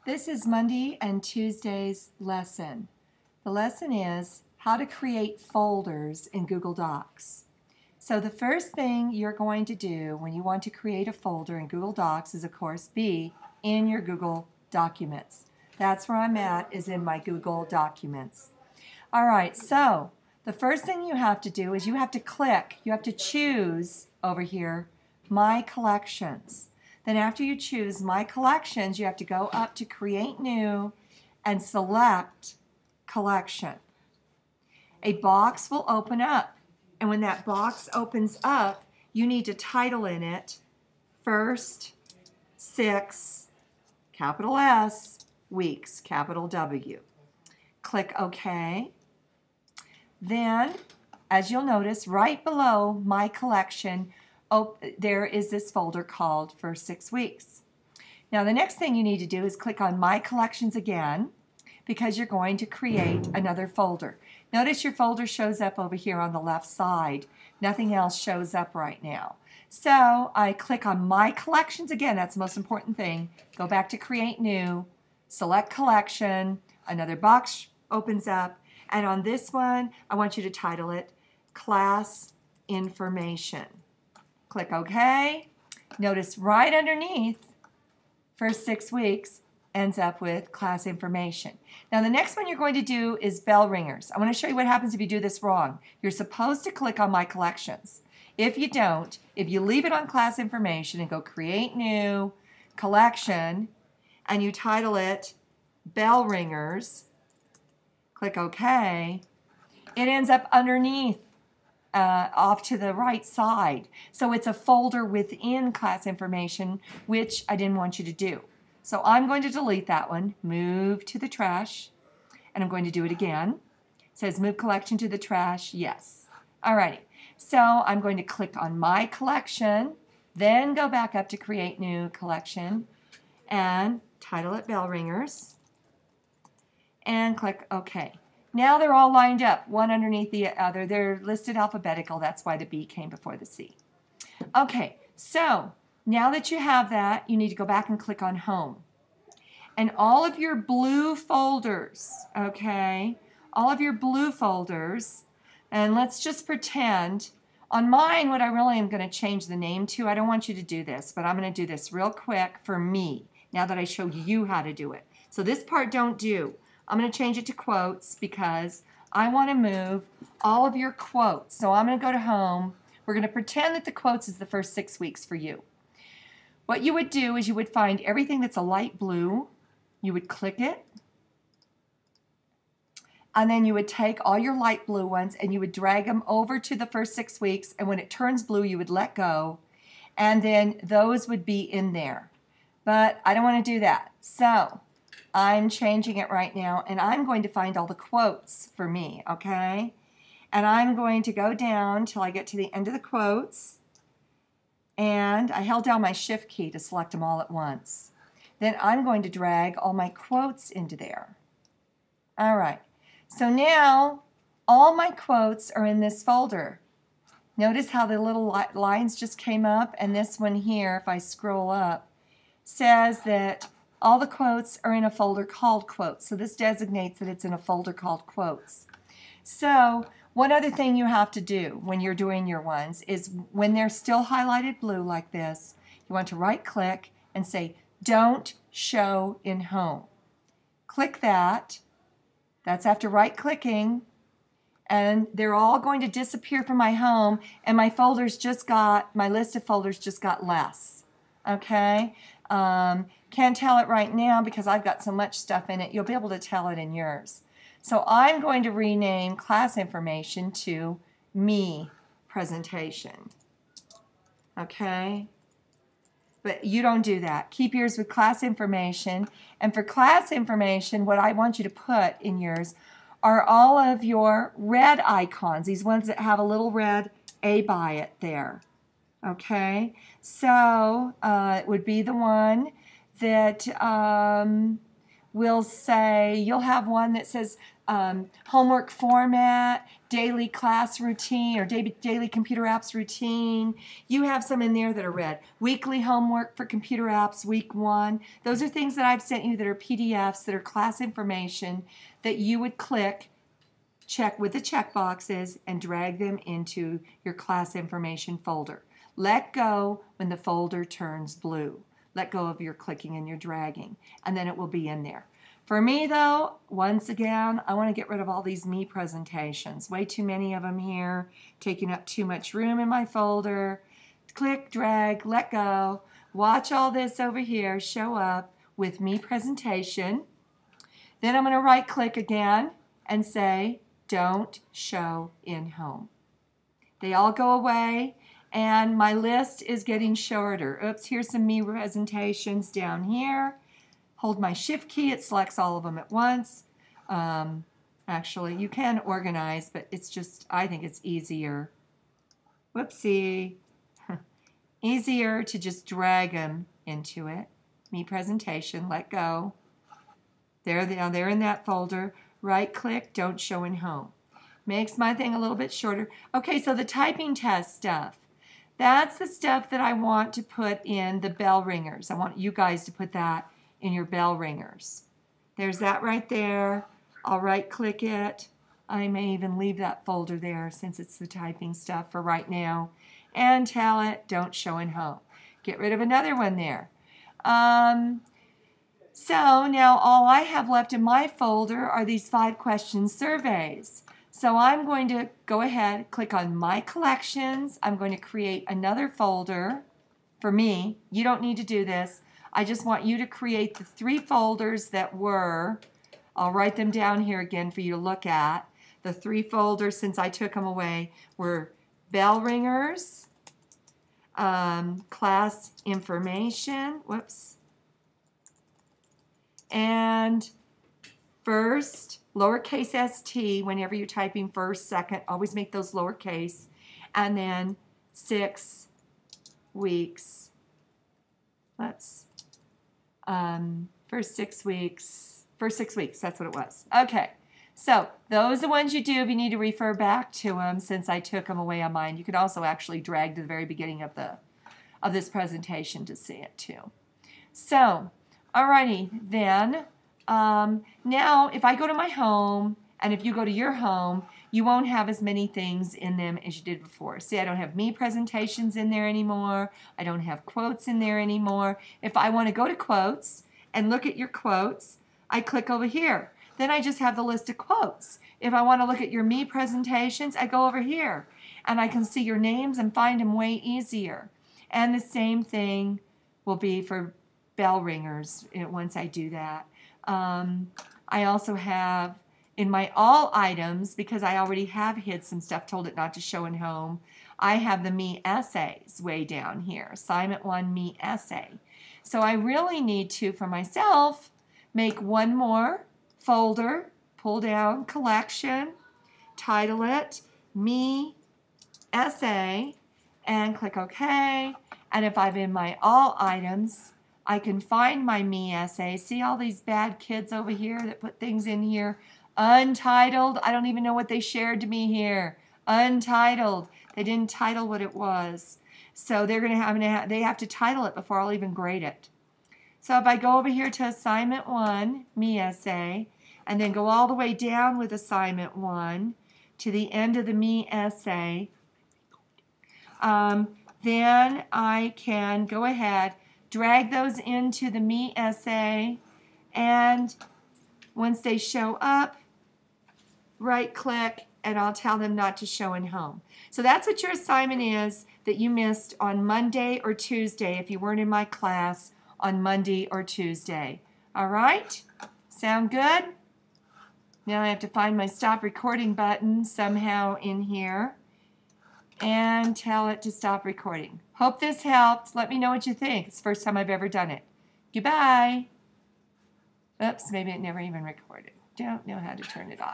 This is Monday and Tuesday's lesson. The lesson is how to create folders in Google Docs. So the first thing you're going to do when you want to create a folder in Google Docs is, of course, be in your Google Documents. That's where I'm at, is in my Google Documents. All right, so the first thing you have to do is you have to choose over here, My Collections. Then after you choose My Collections, you have to go up to Create New and select Collection. A box will open up, and when that box opens up, you need to title in it First 6, capital S, Weeks, capital W. Click OK. Then, as you'll notice, right below My Collection, there is this folder called First 6 Weeks. Now the next thing you need to do is click on My Collections again, because you're going to create another folder. Notice your folder shows up over here on the left side. Nothing else shows up right now. So I click on My Collections again. That's the most important thing. Go back to Create New, select Collection, another box opens up, and on this one I want you to title it Class Information. Click OK. Notice right underneath First 6 Weeks ends up with Class Information. Now the next one you're going to do is Bell Ringers. I want to show you what happens if you do this wrong. You're supposed to click on My Collections. If you don't, if you leave it on Class Information and go Create New, Collection, and you title it Bell Ringers, click OK, it ends up underneath off to the right side. So it's a folder within Class Information, which I didn't want you to do. So I'm going to delete that one, move to the trash, and I'm going to do it again. It says move collection to the trash, yes. Alrighty, so I'm going to click on My Collection, then go back up to Create New Collection, and title it Bell Ringers, and click OK. Now they're all lined up, one underneath the other. They're listed alphabetical. That's why the B came before the C. Okay, so now that you have that, you need to go back and click on Home. And all of your blue folders, okay, all of your blue folders, and let's just pretend, on mine, what I really am going to change the name to, I don't want you to do this, but I'm going to do this real quick for me, now that I showed you how to do it. So this part don't do. I'm going to change it to quotes because I want to move all of your quotes. So I'm going to go to Home. We're going to pretend that the quotes is the first 6 weeks for you. What you would do is you would find everything that's a light blue. You would click it. And then you would take all your light blue ones and you would drag them over to the first 6 weeks. And when it turns blue, you would let go. And then those would be in there. But I don't want to do that. So I'm changing it right now, and I'm going to find all the quotes for me, okay? And I'm going to go down till I get to the end of the quotes, and I held down my Shift key to select them all at once. Then I'm going to drag all my quotes into there. All right, so now all my quotes are in this folder. Notice how the little lines just came up, and this one here, if I scroll up, says that all the quotes are in a folder called Quotes. So this designates that it's in a folder called Quotes. So one other thing you have to do when you're doing your ones is when they're still highlighted blue like this, you want to right click and say Don't Show in Home. Click that. That's after right clicking. And they're all going to disappear from my home, and my list of folders just got less. Okay? Can't tell it right now because I've got so much stuff in it. You'll be able to tell it in yours. So I'm going to rename Class Information to Me Presentation. Okay? But you don't do that. Keep yours with Class Information. And for Class Information, what I want you to put in yours are all of your red icons, these ones that have a little red A by it there. Okay? So it would be the one that will say, you'll have one that says homework format, daily class routine, or daily computer apps routine. You have some in there that are red. Weekly homework for computer apps, week 1. Those are things that I've sent you that are PDFs, that are class information that you would click, check with the check boxes, and drag them into your class information folder. Let go when the folder turns blue. Let go of your clicking and your dragging, and then it will be in there. For me, though, once again, I want to get rid of all these me presentations. Way too many of them here, taking up too much room in my folder. Click, drag, let go. Watch all this over here show up with me presentation. Then I'm going to right-click again and say, don't show in home. They all go away, and my list is getting shorter. Oops, here's some me presentations down here. Hold my shift key, it selects all of them at once. Actually, you can organize, but it's just, I think it's easier. Whoopsie. Easier to just drag them into it. Me presentation, let go. There they are, they're in that folder. Right click, don't show in home. Makes my thing a little bit shorter. Okay, so the typing test stuff. That's the stuff that I want to put in the bell ringers. I want you guys to put that in your bell ringers. There's that right there. I'll right click it. I may even leave that folder there since it's the typing stuff for right now. And tell it, don't show in home. Get rid of another one there. So now all I have left in my folder are these 5 question surveys. So I'm going to go ahead, click on My Collections. I'm going to create another folder for me. You don't need to do this. I just want you to create the 3 folders that were, I'll write them down here again for you to look at. The 3 folders, since I took them away, were bell ringers, class information, whoops, and first, lowercase st, whenever you're typing first, second, always make those lowercase, and then 6 weeks, first 6 weeks, that's what it was. Okay, so those are the ones you do if you need to refer back to them since I took them away on mine. You could also actually drag to the very beginning of this presentation to see it too. So, alrighty then. Now, if I go to my home, and if you go to your home, you won't have as many things in them as you did before. See, I don't have me presentations in there anymore. I don't have quotes in there anymore. If I want to go to quotes and look at your quotes, I click over here. Then I just have the list of quotes. If I want to look at your me presentations, I go over here. And I can see your names and find them way easier. And the same thing will be for bell ringers once I do that. I also have in my all items, because I already have hid some stuff, told it not to show in home, I have the me essays way down here. Assignment 1 me essay. So I really need to, for myself, make one more folder, pull down collection, title it me essay, and click OK. And if I'm in my all items, I can find my me essay. See all these bad kids over here that put things in here? Untitled. I don't even know what they shared to me here. Untitled. They didn't title what it was. So they're going to they have to title it before I'll even grade it. So if I go over here to assignment 1, me essay, and then go all the way down with assignment 1 to the end of the me essay, then I can go ahead, drag those into the me essay, and once they show up, right click, and I'll tell them not to show in home. So that's what your assignment is that you missed on Monday or Tuesday if you weren't in my class on Monday or Tuesday. All right? Sound good? Now I have to find my stop recording button somehow in here and tell it to stop recording. Hope this helped. Let me know what you think. It's the first time I've ever done it. Goodbye. Oops, maybe it never even recorded. Don't know how to turn it off.